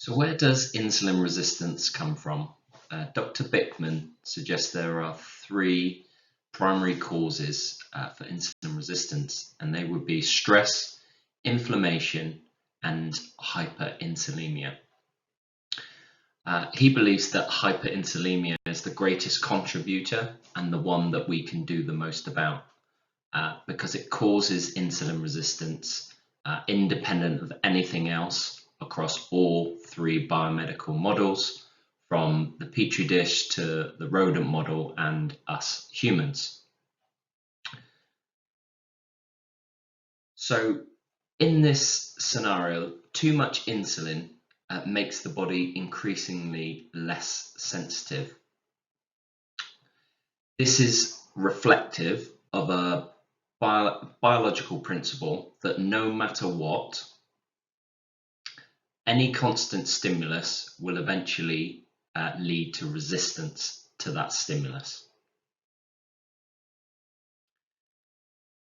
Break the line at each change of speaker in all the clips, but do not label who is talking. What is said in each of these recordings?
So where does insulin resistance come from? Dr. Bickman suggests there are three primary causes for insulin resistance, and they would be stress, inflammation, and hyperinsulinemia. He believes that hyperinsulinemia is the greatest contributor and the one that we can do the most about because it causes insulin resistance independent of anything else across all three biomedical models, from the petri dish to the rodent model and us humans. So in this scenario, too much insulin makes the body increasingly less sensitive. This is reflective of a biological principle that no matter what, any constant stimulus will eventually lead to resistance to that stimulus.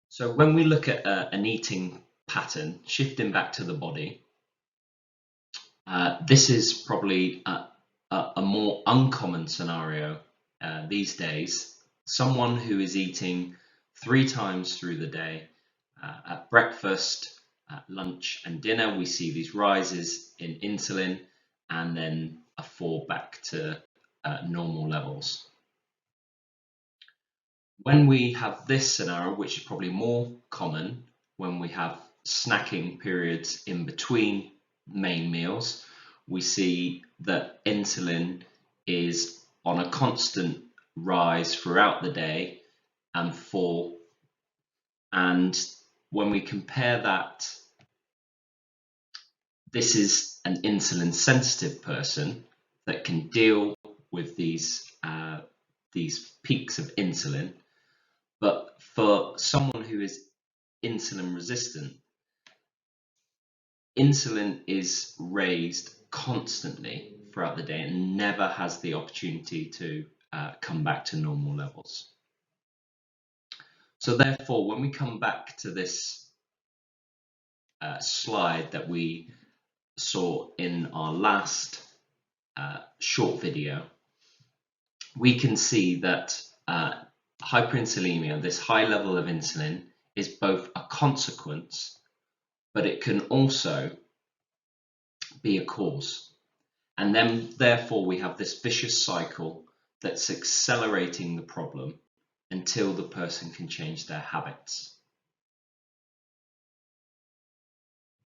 So when we look at an eating pattern, shifting back to the body, this is probably a more uncommon scenario these days. Someone who is eating 3 times through the day, at breakfast, at lunch and dinner, we see these rises in insulin and then a fall back to normal levels. When we have this scenario, which is probably more common when we have snacking periods in between main meals, we see that insulin is on a constant rise throughout the day and fall. And when we compare that, this is an insulin sensitive person that can deal with these peaks of insulin. But for someone who is insulin resistant, insulin is raised constantly throughout the day and never has the opportunity to come back to normal levels. So therefore, when we come back to this slide that we saw in our last short video, we can see that hyperinsulinemia, this high level of insulin, is both a consequence, but it can also be a cause. And then therefore we have this vicious cycle that's accelerating the problem until the person can change their habits.